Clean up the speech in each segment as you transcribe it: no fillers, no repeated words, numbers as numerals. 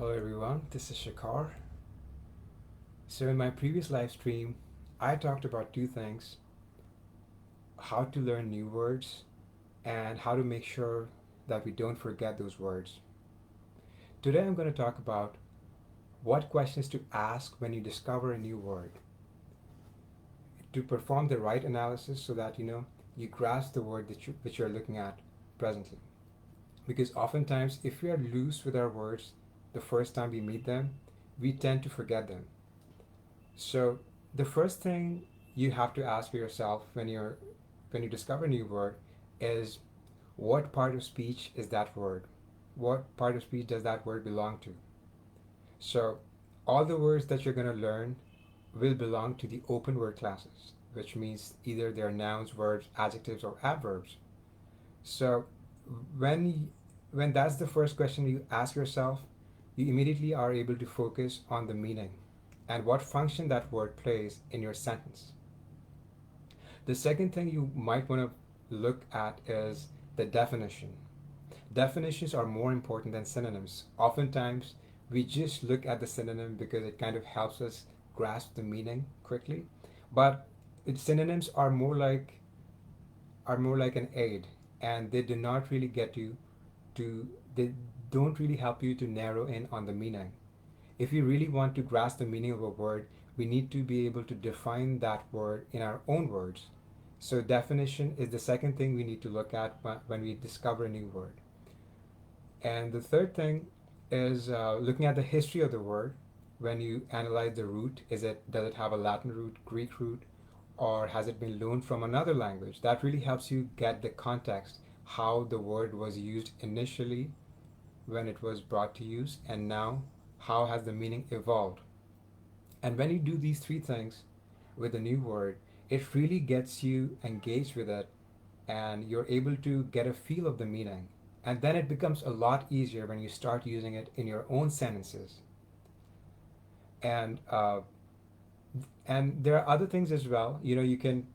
Hello everyone, this is Shakar. So, in my previous live stream, I talked about two things: how to learn new words and how to make sure that we don't forget those words. Today, I'm going to talk about what questions to ask when you discover a new word to perform the right analysis so that you grasp the word which you're looking at presently. Because oftentimes, if we are loose with our words the first time we meet them, we tend to forget them. So the first thing you have to ask yourself when you discover a new word is, what part of speech is that word? What part of speech does that word belong to? So all the words that you're going to learn will belong to the open word classes, which means either they're nouns, verbs, adjectives, or adverbs. So when when that's the first question you ask yourself, you immediately are able to focus on the meaning and what function that word plays in your sentence. The second thing you might want to look at is the definition. Definitions are more important than synonyms. Oftentimes, we just look at the synonym because it kind of helps us grasp the meaning quickly, but synonyms are more like an aid, and they do not really get you to they don't really help you to narrow in on the meaning. If we really want to grasp the meaning of a word, we need to be able to define that word in our own words. So definition is the second thing we need to look at when we discover a new word. And the third thing is looking at the history of the word. When you analyze the root, does it have a Latin root, Greek root, or has it been loaned from another language? That really helps you get the context, how the word was used initially when it was brought to use, and now how has the meaning evolved. And when you do these three things with a new word, it really gets you engaged with it, and you're able to get a feel of the meaning. And then it becomes a lot easier when you start using it in your own sentences. And and there are other things as well. You can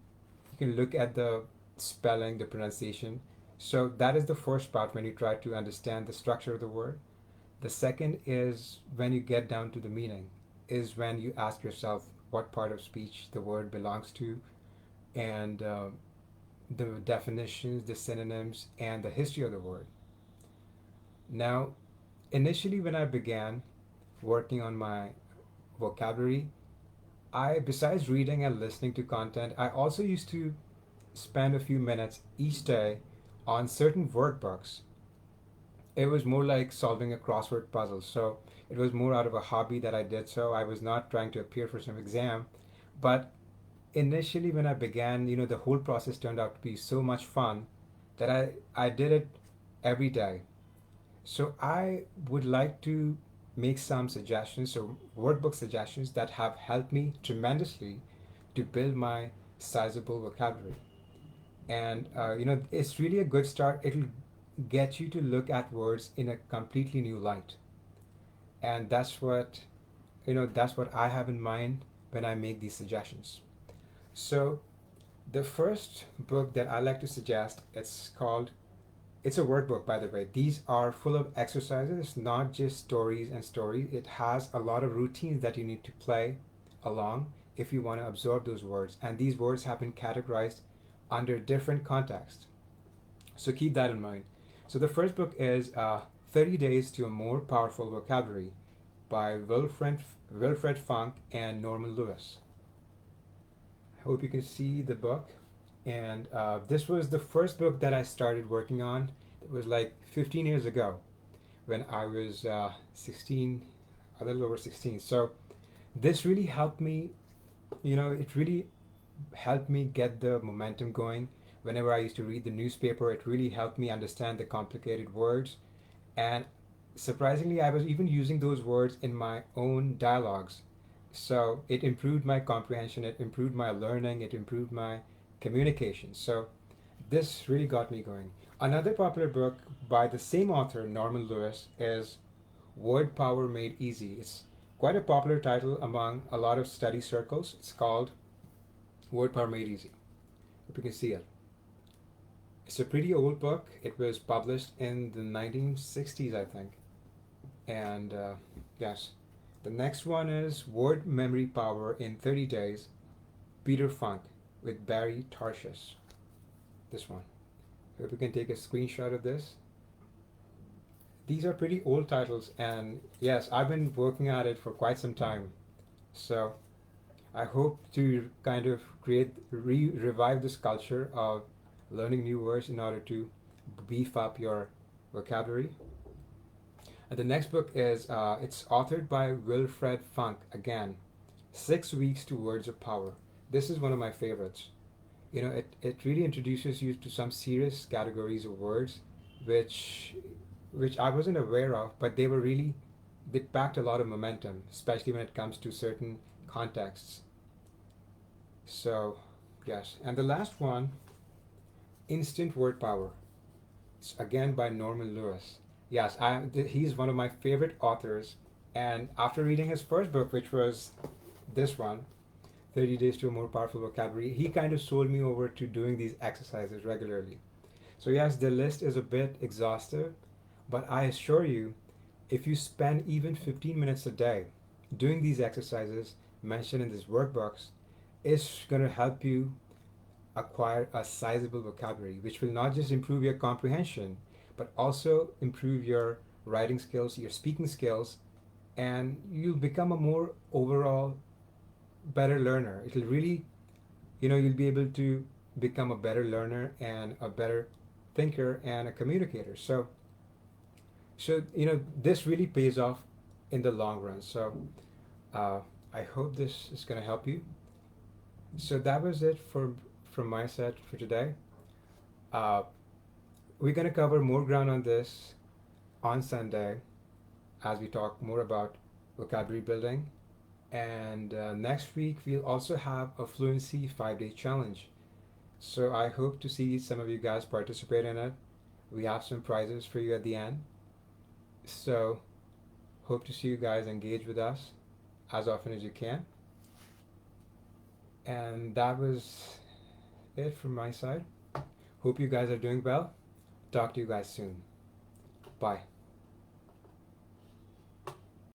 look at the spelling, the pronunciation. So that is the first part when you try to understand the structure of the word. The second is when you get down to the meaning, is when you ask yourself what part of speech the word belongs to, and the definitions, the synonyms, and the history of the word. Now, initially, when I began working on my vocabulary, besides reading and listening to content, I also used to spend a few minutes each day on certain workbooks. It was more like solving a crossword puzzle. So it was more out of a hobby that I did so. I was not trying to appear for some exam. But initially, when I began, the whole process turned out to be so much fun that I did it every day. So I would like to make some suggestions, so workbook suggestions that have helped me tremendously to build my sizable vocabulary. And it's really a good start. It'll get you to look at words in a completely new light, and that's what I have in mind when I make these suggestions. So the first book that I like to suggest, it's a workbook, by the way. These are full of exercises. It's not just stories and stories. It has a lot of routines that you need to play along if you want to absorb those words. And these words have been categorized under different contexts. So keep that in mind. So the first book is 30 Days to a More Powerful Vocabulary by Wilfred Funk and Norman Lewis. I hope you can see the book. And this was the first book that I started working on. It was like 15 years ago when I was 16, a little over 16. So this really helped me, it really helped me get the momentum going. Whenever I used to read the newspaper, it really helped me understand the complicated words. And surprisingly, I was even using those words in my own dialogues. So it improved my comprehension, it improved my learning, it improved my communication. So this really got me going. Another popular book by the same author, Norman Lewis, is Word Power Made Easy. It's quite a popular title among a lot of study circles. It's called Word Power Made Easy. Hope you can see it. It's a pretty old book. It was published in the 1960s, I think. And yes, the next one is Word Memory Power in 30 Days, Peter Funk with Barry Tarshish. This one. Hope you can take a screenshot of this. These are pretty old titles, and yes, I've been working at it for quite some time. So I hope to kind of revive this culture of learning new words in order to beef up your vocabulary. And the next book is it's authored by Wilfred Funk again, 6 Weeks to Words of Power. This is one of my favorites. It really introduces you to some serious categories of words, which which I wasn't aware of, but they packed a lot of momentum, especially when it comes to certain contexts. So, yes. And the last one, Instant Word Power. It's again by Norman Lewis. Yes, he's one of my favorite authors. And after reading his first book, which was this one, 30 Days to a More Powerful Vocabulary, he kind of sold me over to doing these exercises regularly. So, yes, the list is a bit exhaustive, but I assure you, if you spend even 15 minutes a day doing these exercises mentioned in these workbooks, it's going to help you acquire a sizable vocabulary, which will not just improve your comprehension, but also improve your writing skills, your speaking skills, and you'll become a more overall better learner. It'll really, you'll be able to become a better learner and a better thinker and a communicator. So this really pays off in the long run. So uh, I hope this is going to help you. So that was it from my side for today. Uh, we're going to cover more ground on this on Sunday as we talk more about vocabulary building. And next week, we'll also have a fluency 5-day challenge. So I hope to see some of you guys participate in it. We have some prizes for you at the end. So hope to see you guys engage with us as often as you can. And that was it from my side. Hope you guys are doing well. Talk to you guys soon. Bye.